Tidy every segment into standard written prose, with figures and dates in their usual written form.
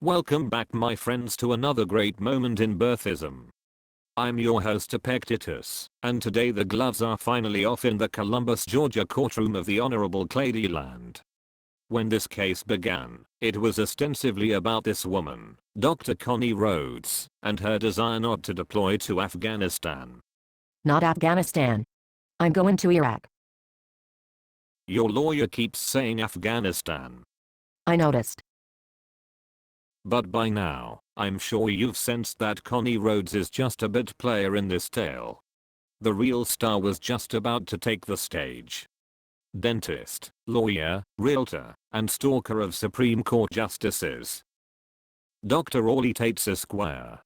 Welcome back my friends to another great moment in Birthism. I'm your host Epictetus, and today the gloves are finally off in the Columbus, Georgia courtroom of the Honorable Clady Land. When this case began, it was ostensibly about this woman, Dr. Connie Rhodes, and her desire not to deploy to Afghanistan. Not Afghanistan. I'm going to Iraq. Your lawyer keeps saying Afghanistan. I noticed. But by now, I'm sure you've sensed that Connie Rhodes is just a bit player in this tale. The real star was just about to take the stage. Dentist, lawyer, realtor, and stalker of Supreme Court justices. Dr. Orly Tates Esquire.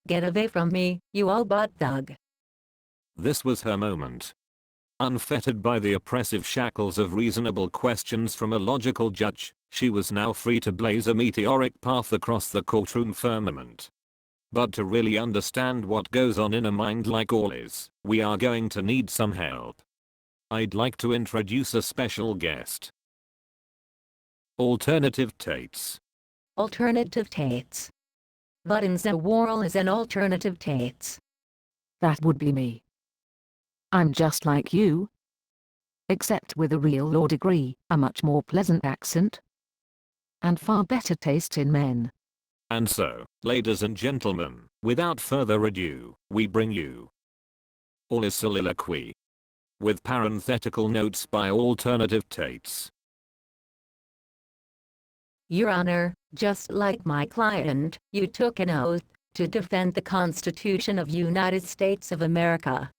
Get away from me, you old butt thug. This was her moment. Unfettered by the oppressive shackles of reasonable questions from a logical judge, she was now free to blaze a meteoric path across the courtroom firmament. But to really understand what goes on in a mind like Orly's, we are going to need some help. I'd like to introduce a special guest. Alternative Tates. Alternative Tates. What in the world is an alternative Tates? That would be me. I'm just like you. Except with a real law degree, a much more pleasant accent, and far better taste in men. And so, ladies and gentlemen, without further ado, we bring you Orly's Soliloquy. With parenthetical notes by Alternative Tates. Your Honor, just like my client, you took an oath to defend the Constitution of United States of America.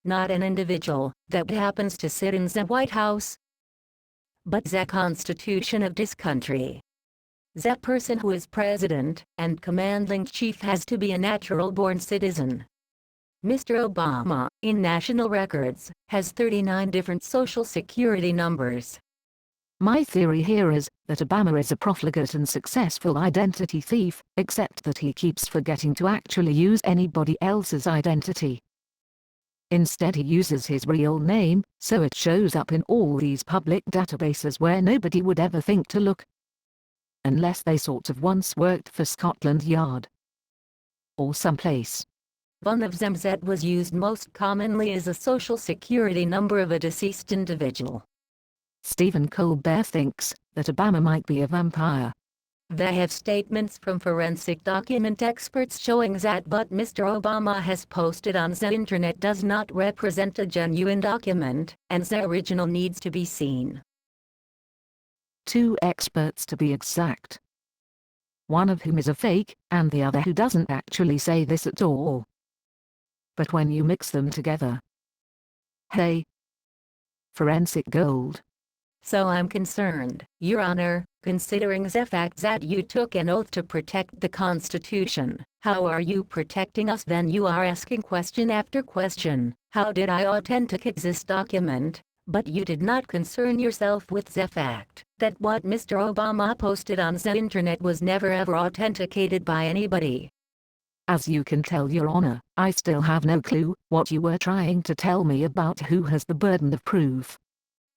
Not an individual that happens to sit in the White House, but the Constitution of this country. The person who is president and commanding-chief has to be a natural-born citizen. Mr. Obama, in national records, has 39 different social security numbers. My theory here is that Obama is a profligate and successful identity thief, except that he keeps forgetting to actually use anybody else's identity. Instead he uses his real name, so it shows up in all these public databases where nobody would ever think to look. Unless they sort of once worked for Scotland Yard. Or someplace. One of them that was used most commonly is a social security number of a deceased individual. Stephen Colbert thinks that Obama might be a vampire. They have statements from forensic document experts showing that what Mr. Obama has posted on the internet does not represent a genuine document, and the original needs to be seen. 2 experts to be exact. One of whom is a fake, and the other who doesn't actually say this at all. But when you mix them together, hey! Forensic gold. So I'm concerned, Your Honor, considering the fact that you took an oath to protect the Constitution. How are you protecting us when you are asking question after question? How did I authenticate this document? But you did not concern yourself with the fact that what Mr. Obama posted on the internet was never ever authenticated by anybody. As you can tell, Your Honor, I still have no clue what you were trying to tell me about who has the burden of proof.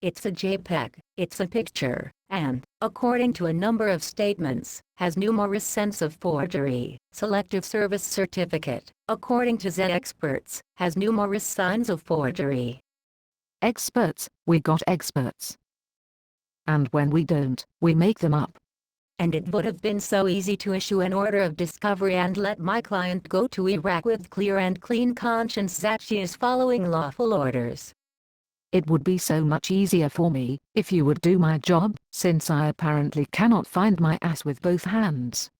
It's a JPEG, it's a picture, and, according to a number of statements, has numerous sense of forgery. Selective Service Certificate, according to the experts, has numerous signs of forgery. Experts, we got experts. And when we don't, we make them up. And it would have been so easy to issue an order of discovery and let my client go to Iraq with clear and clean conscience that she is following lawful orders. It would be so much easier for me if you would do my job, since I apparently cannot find my ass with both hands.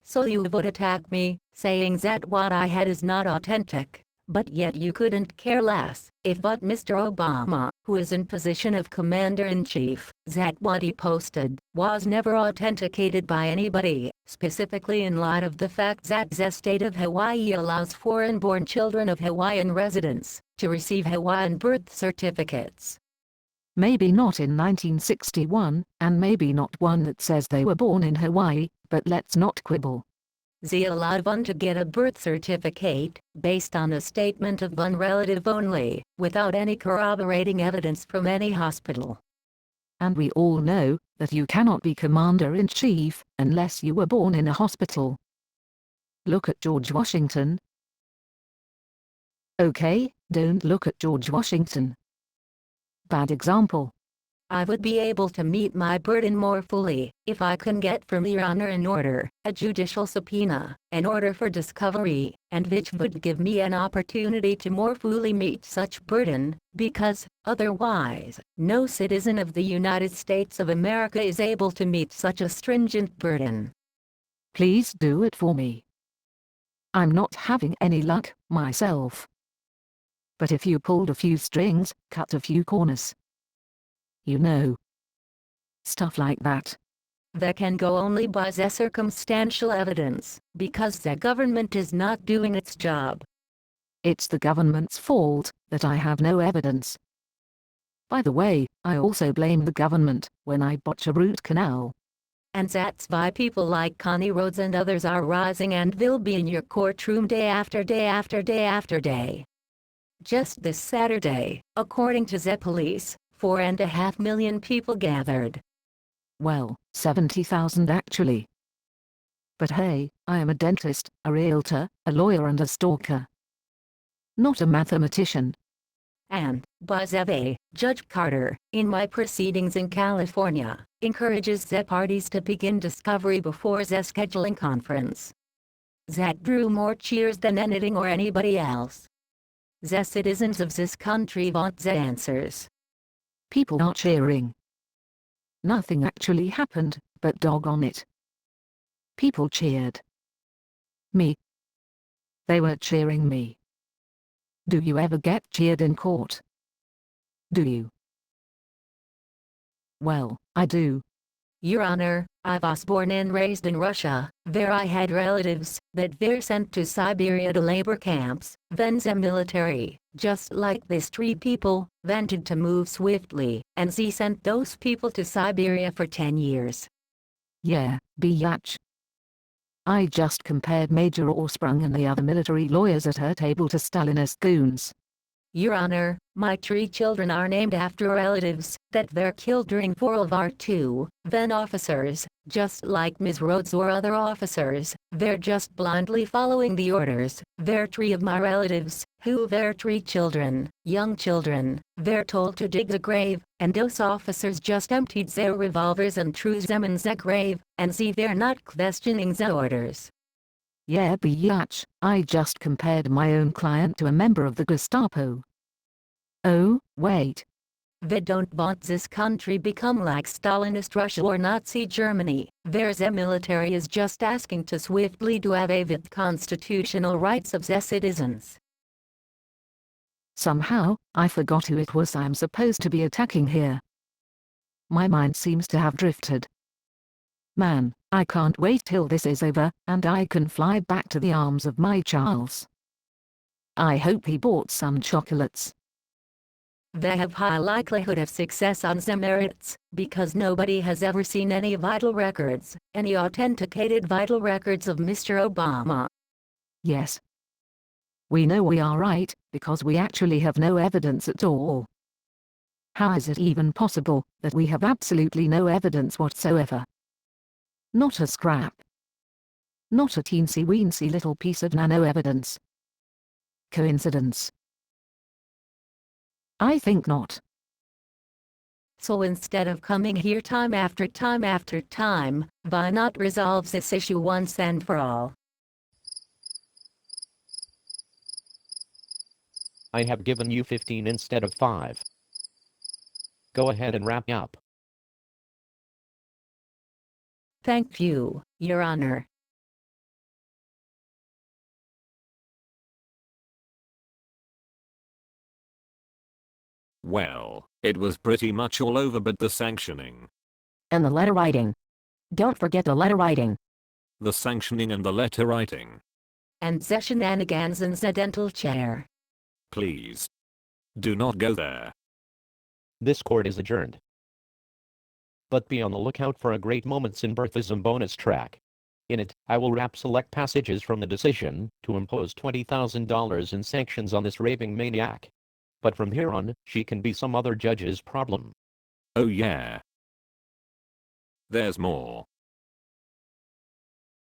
So you would attack me, saying that what I had is not authentic, but yet you couldn't care less if what Mr. Obama, who is in position of commander-in-chief, that what he posted was never authenticated by anybody, specifically in light of the fact that the state of Hawaii allows foreign-born children of Hawaiian residents to receive Hawaiian birth certificates. Maybe not in 1961, and maybe not one that says they were born in Hawaii, but let's not quibble. They allowed one to get a birth certificate, based on a statement of one relative only, without any corroborating evidence from any hospital. and we all know that you cannot be commander-in-chief unless you were born in a hospital. Look at George Washington. Okay, don't look at George Washington. Bad example. I would be able to meet my burden more fully if I can get from Your Honor an order, a judicial subpoena, an order for discovery, and which would give me an opportunity to more fully meet such burden, because, otherwise, no citizen of the United States of America is able to meet such a stringent burden. Please do it for me. I'm not having any luck, myself. But if you pulled a few strings, cut a few corners. You know. Stuff like that. That can go only by the circumstantial evidence, because the government is not doing its job. It's the government's fault that I have no evidence. By the way, I also blame the government when I botch a root canal. And that's why people like Connie Rhodes and others are rising and will be in your courtroom day after day after day after day. Just this Saturday, according to the police, 4.5 million people gathered. Well, 70,000 actually. But hey, I am a dentist, a realtor, a lawyer and a stalker. Not a mathematician. And, by the way, Judge Carter, in my proceedings in California, encourages the parties to begin discovery before the scheduling conference. That drew more cheers than anything or anybody else. The citizens of this country want the answers. People are cheering. Nothing actually happened, but doggone it. People cheered. Me. They were cheering me. Do you ever get cheered in court? Do you? Well, I do. Your Honor, I was born and raised in Russia, where I had relatives that were sent to Siberia to labor camps, when the military, just like these three people, wanted to move swiftly, and they sent those people to Siberia for 10 years. Yeah, biatch. I just compared Major Orsprung and the other military lawyers at her table to Stalinist goons. Your Honor, my three children are named after relatives that were killed during World War II, when officers, just like Ms. Rhodes or other officers, were just blindly following the orders. Where three of my relatives, who were three children, young children, were told to dig the grave, and those officers just emptied their revolvers and threw them in the grave, and they were not questioning the orders. Yeah, biatch, I just compared my own client to a member of the Gestapo. Oh, wait. They don't want this country become like Stalinist Russia or Nazi Germany, where the military is just asking to swiftly do away with constitutional rights of the citizens. Somehow, I forgot who it was I'm supposed to be attacking here. My mind seems to have drifted. Man, I can't wait till this is over, and I can fly back to the arms of my Charles. I hope he bought some chocolates. They have high likelihood of success on the merits, because nobody has ever seen any vital records, any authenticated vital records of Mr. Obama. Yes. We know we are right, because we actually have no evidence at all. How is it even possible that we have absolutely no evidence whatsoever? Not a scrap. Not a teensy-weensy little piece of nano-evidence. Coincidence? I think not. So instead of coming here time after time after time, why not resolve this issue once and for all? I have given you 15 instead of 5. Go ahead and wrap up. Thank you, Your Honor. Well, it was pretty much all over but the sanctioning. And the letter writing. Don't forget the letter writing. The sanctioning and the letter writing. And the shenanigans in the dental chair. Please. Do not go there. This court is adjourned. But be on the lookout for a Great Moments in Birthism bonus track. In it, I will rap select passages from the decision to impose $20,000 in sanctions on this raving maniac. But from here on, she can be some other judge's problem. Oh yeah. There's more.